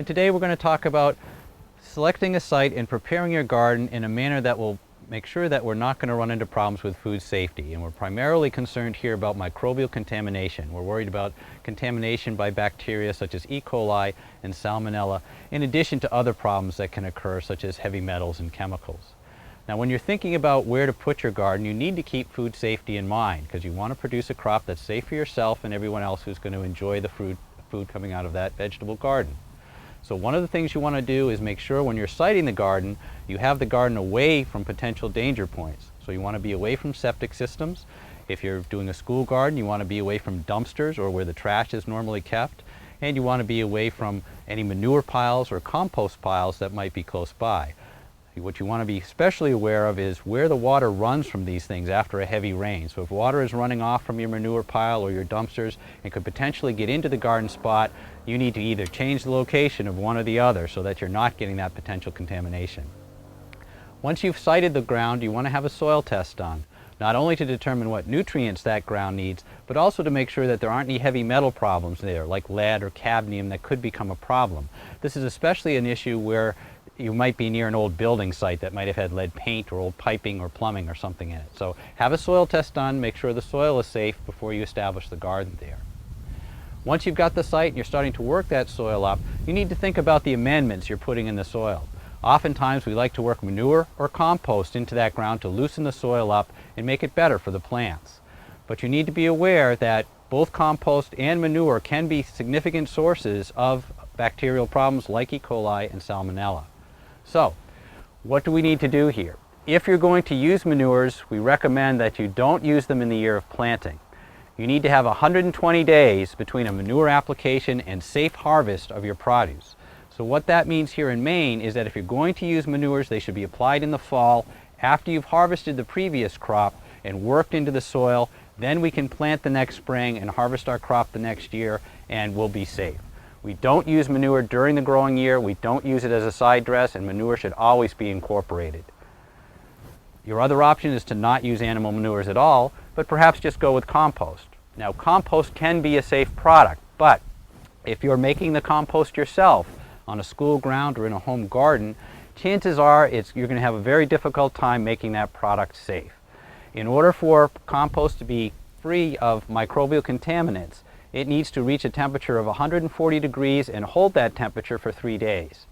And today we're going to talk about selecting a site and preparing your garden in a manner that will make sure that we're not going to run into problems with food safety. And we're primarily concerned here about microbial contamination. We're worried about contamination by bacteria such as E. coli and Salmonella, in addition to other problems that can occur such as heavy metals and chemicals. Now, when you're thinking about where to put your garden, you need to keep food safety in mind because you want to produce a crop that's safe for yourself and everyone else who's going to enjoy the food coming out of that vegetable garden. So one of the things you want to do is make sure when you're siting the garden, you have the garden away from potential danger points. So you want to be away from septic systems. If you're doing a school garden, you want to be away from dumpsters or where the trash is normally kept. And you want to be away from any manure piles or compost piles that might be close by. What you want to be especially aware of is where the water runs from these things after a heavy rain. So if water is running off from your manure pile or your dumpsters and could potentially get into the garden spot, you need to either change the location of one or the other so that you're not getting that potential contamination. Once you've sited the ground, you want to have a soil test done, not only to determine what nutrients that ground needs, but also to make sure that there aren't any heavy metal problems there, like lead or cadmium, that could become a problem. This is especially an issue where you might be near an old building site that might have had lead paint or old piping or plumbing or something in it. So have a soil test done, make sure the soil is safe before you establish the garden there. Once you've got the site and you're starting to work that soil up, you need to think about the amendments you're putting in the soil. Oftentimes we like to work manure or compost into that ground to loosen the soil up and make it better for the plants. But you need to be aware that both compost and manure can be significant sources of bacterial problems like E. coli and Salmonella. So, what do we need to do here? If you're going to use manures, we recommend that you don't use them in the year of planting. You need to have 120 days between a manure application and safe harvest of your produce. So what that means here in Maine is that if you're going to use manures, they should be applied in the fall after you've harvested the previous crop and worked into the soil. Then we can plant the next spring and harvest our crop the next year, and we'll be safe. We don't use manure during the growing year, we don't use it as a side dress, and manure should always be incorporated. Your other option is to not use animal manures at all, but perhaps just go with compost. Now, compost can be a safe product, but if you're making the compost yourself on a school ground or in a home garden, chances are you're going to have a very difficult time making that product safe. In order for compost to be free of microbial contaminants, it needs to reach a temperature of 140 degrees and hold that temperature for 3 days.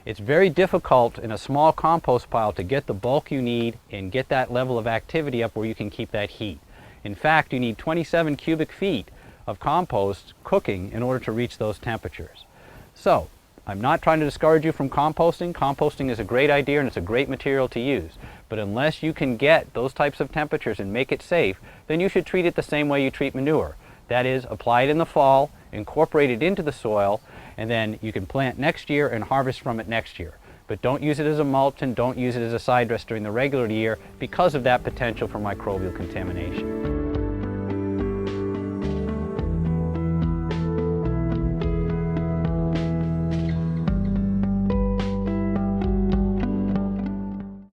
It's very difficult in a small compost pile to get the bulk you need and get that level of activity up where you can keep that heat. In fact, you need 27 cubic feet of compost cooking in order to reach those temperatures. So, I'm not trying to discourage you from composting. Composting is a great idea and it's a great material to use. But unless you can get those types of temperatures and make it safe, then you should treat it the same way you treat manure. That is, apply it in the fall, incorporate it into the soil, and then you can plant next year and harvest from it next year. But don't use it as a mulch and don't use it as a side dress during the regular year because of that potential for microbial contamination.